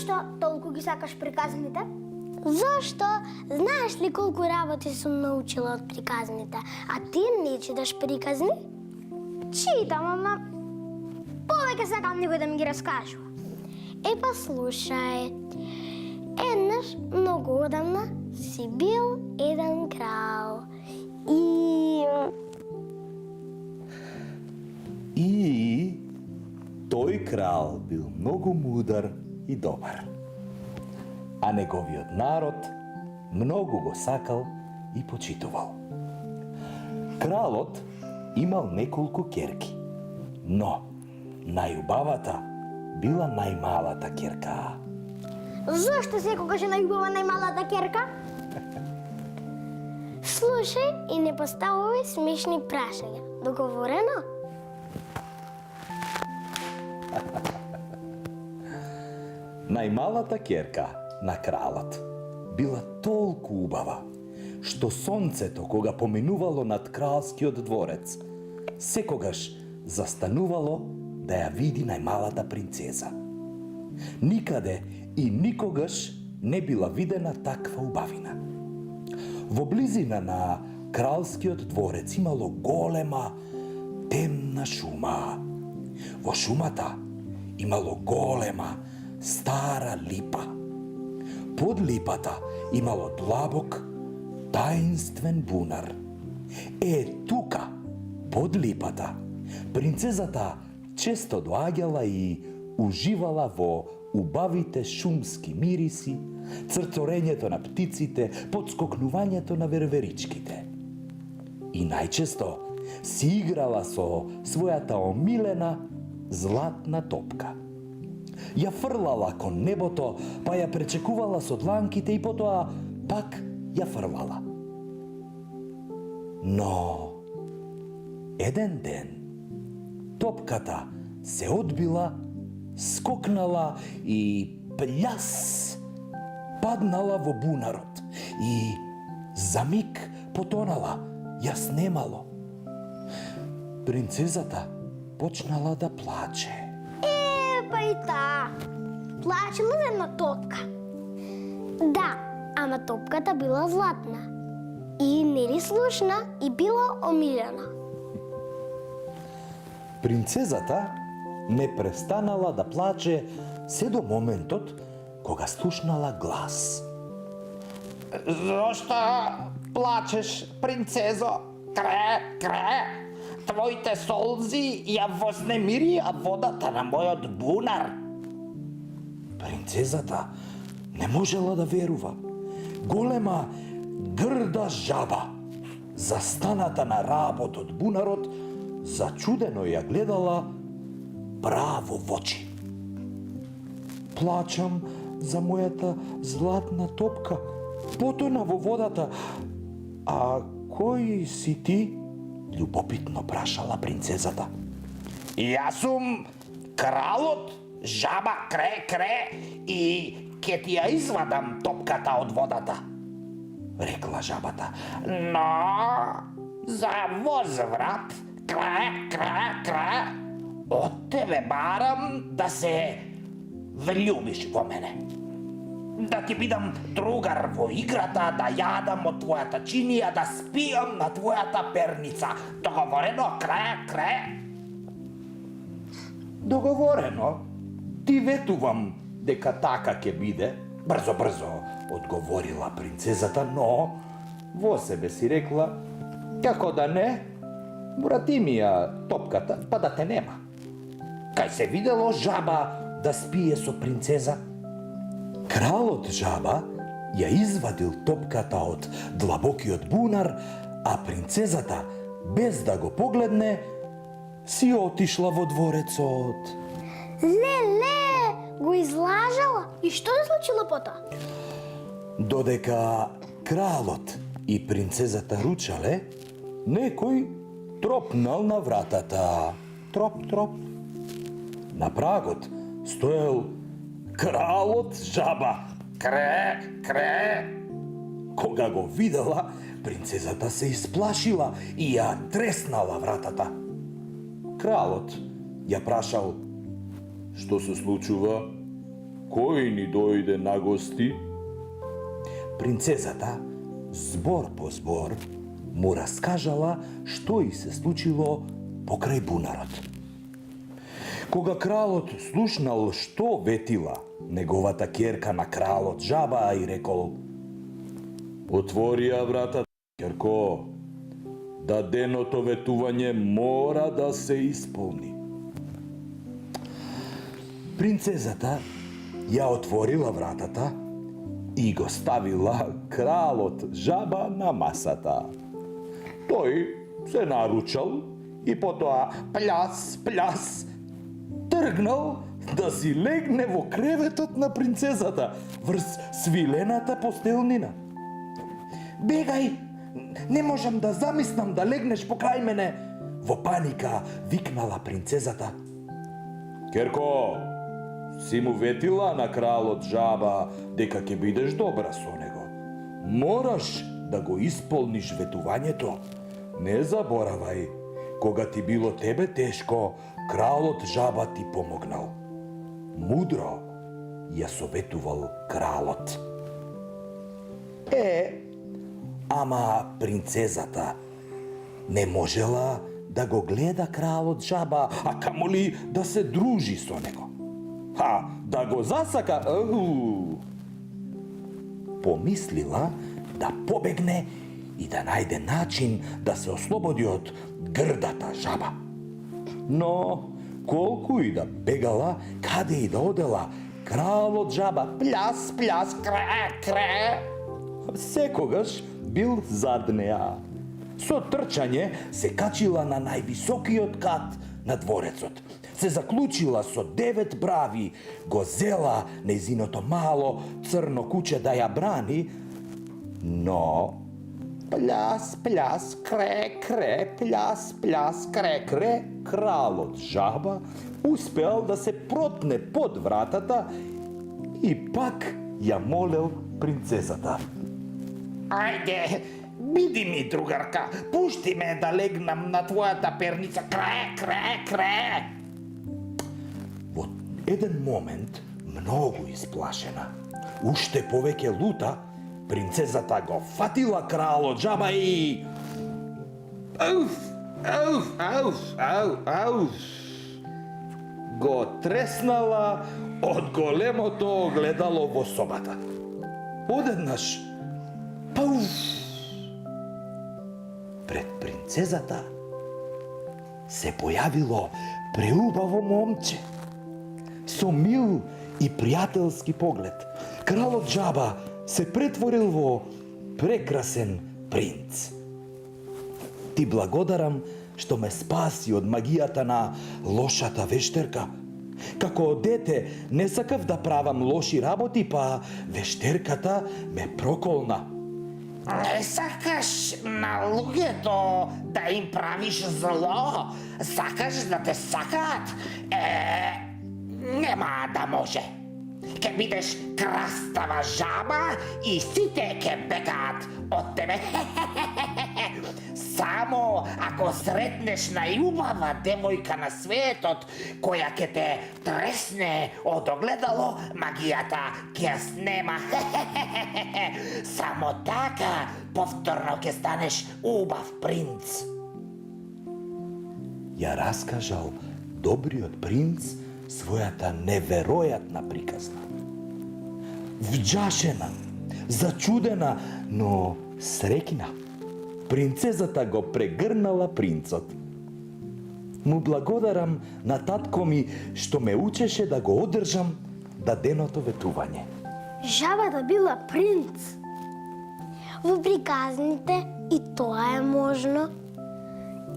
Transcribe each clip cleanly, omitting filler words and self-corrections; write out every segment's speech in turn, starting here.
Зошто толку ги сакаш приказните? Зошто? Знаеш ли колку работи сум научила од приказните? А ти не читаш приказни? Читам, ама повеќе сакам некој да ми ги раскажува. Па слушај. Еднаш многу одамна си бил еден крал. И тој крал бил многу мудар и добар. А неговиот народ многу го сакал и почитувал. Кралот имал неколку ќерки, но најубавата била најмалата ќерка. Зошто секогаш е најубава најмалата ќерка? Слушај и не поставувај смешни прашања. Договорено? Најмалата ќерка на кралот била толку убава, што сонцето кога поминувало над кралскиот дворец, секогаш застанувало да ја види најмалата принцеза. Никаде и никогаш не била видена таква убавина. Во близина на кралскиот дворец имало голема темна шума. Во шумата имало голема стара липа. Под липата имало длабок, таинствен бунар. Тука, под липата, принцезата често доаѓала и уживала во убавите шумски мириси, црцорењето на птиците, подскокнувањето на верверичките. И најчесто си играла со својата омилена златна топка. Ја фрлала кон небото, па ја пречекувала со дланките и потоа пак ја фрлала. Но еден ден топката се одбила, скокнала и пљас паднала во бунарот и за миг потонала, ја снемало. Принцезата почнала да плаче. Па и таа. Плачела за една топка. Да, ама топката била златна. И нели слушна и била омилена. Принцезата не престанала да плаче се до моментот кога слушнала глас. Зошто плачеш, принцезо? Кре, кре! Твоите солзи ја вознемирија водата на мојот бунар. Принцезата не можела да верува. Голема, грда жаба, застаната на работ од бунарот, зачудено ја гледала право во очи. Плачам за мојата златна топка, потона во водата. А кој си ти? Љубопитно прашала принцезата. Јас сум кралот жаба кре кре и ќе ти ја извадам топката од водата, рекла жабата. Но за возврат кре кре кре од тебе барам да се влюбиш во мене. Да ти бидам другар во играта, да јадам од твојата чинија, да спијам на твојата перница. Договорено, кре, кре? Договорено, ти ветувам дека така ќе биде, брзо, брзо, одговорила принцезата, но во себе си рекла, како да не, врати ми ја топката, па да те нема. Кај се видело жаба да спие со принцеза? Кралот жаба ја извадил топката од длабокиот бунар, а принцезата, без да го погледне, си отишла во дворецот. Леле, го излажала? И што се случило потоа? Додека кралот и принцезата ручале, некој тропнал на вратата. Троп, троп. На прагот стоел кралот жаба. Кре, кре. Кога го видела, принцезата се исплашила и ја треснала вратата. Кралот ја прашал: "Што се случува?" кој ни дојде на гости? Принцезата, збор по збор, му раскажала што и се случило покрај бунарот. Кога кралот слушнал што ветила неговата ќерка на кралот жаба и рекол: отворија вратата, ќерко, даденото ветување мора да се исполни. Принцезата ја отворила вратата и го ставила кралот жаба на масата. Тој се наручал и потоа пљас тргнал да си легне во креветот на принцезата врз свилената постелнина. Бегај, не можам да замислам да легнеш покрај мене, во паника викнала принцезата. Ќерко, си му ветила на кралот жаба дека ќе бидеш добра со него. Мораш да го исполниш ветувањето. Не заборавај, кога ти било тебе тешко, кралот жаба ти помогнал. Мудро ја советувал кралот. Ама принцезата не можела да го гледа кралот жаба, а камоли да се дружи со него. Да го засака, помислила да побегне и да најде начин да се ослободи од грдата жаба. Но, колку и да бегала, каде и да одела, кралот жаба пљас, кре, секогаш бил зад неа. Со трчање се качила на највисокиот кат на дворецот. Се заклучила со 9 брави, го зела нејзиното мало црно куче да ја брани, но пљас, кре, пљас, кре, кралот жаба успеал да се протне под вратата и пак ја молел принцезата. Ајде, биди ми, другарка, пушти ме да легнам на твојата перница, кре. Во еден момент, многу исплашена, уште повеќе лута, принцезата го фатила кралот жаба и... го треснала од големото огледало во собата. Одеднаш, пред принцезата се појавило преубаво момче со мил и пријателски поглед. Кралот жаба се претворил во прекрасен принц. Ти благодарам што ме спаси од магијата на лошата вештерка. Како дете не сакав да правам лоши работи, па вештерката ме проколна. Не сакаш на луѓето да им правиш зло? Сакаш да те сакаат? Нема да може. Ке бидеш крастава жаба и сите ке бегаат од тебе. Само ако сретнеш најубава девојка на светот, која ќе те тресне од огледало, магијата ќе ја снема. Само така повторно ќе станеш убав принц. Ја раскажал добриот принц својата неверојатна приказна. Вџашена, зачудена, но среќна, принцезата го прегрнала принцот. Му благодарам на татко ми што ме учеше да го одржам даденото ветување. Жабата била принц. Во приказните и тоа е можно.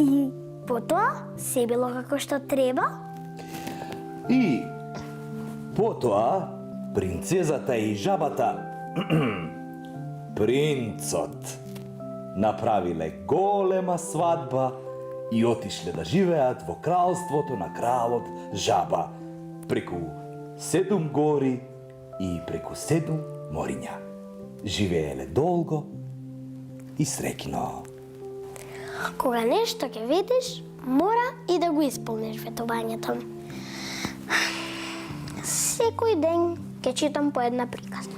И потоа се било како што треба. И потоа принцезата и жабата принцот направиле голема свадба и отишле да живеат во кралството на кралот жаба, преку 7 гори и преку 7 мориња. Живееле долго и среќно. Кога нешто ќе видиш, мора и да го исполниш ветувањето. Секој ден Ке читам по една приказна.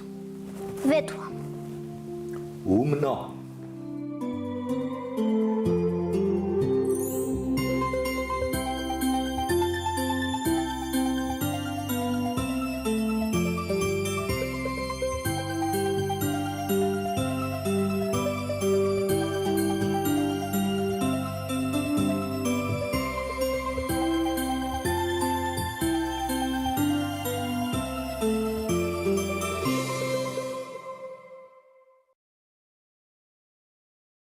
Ветувам. Умно.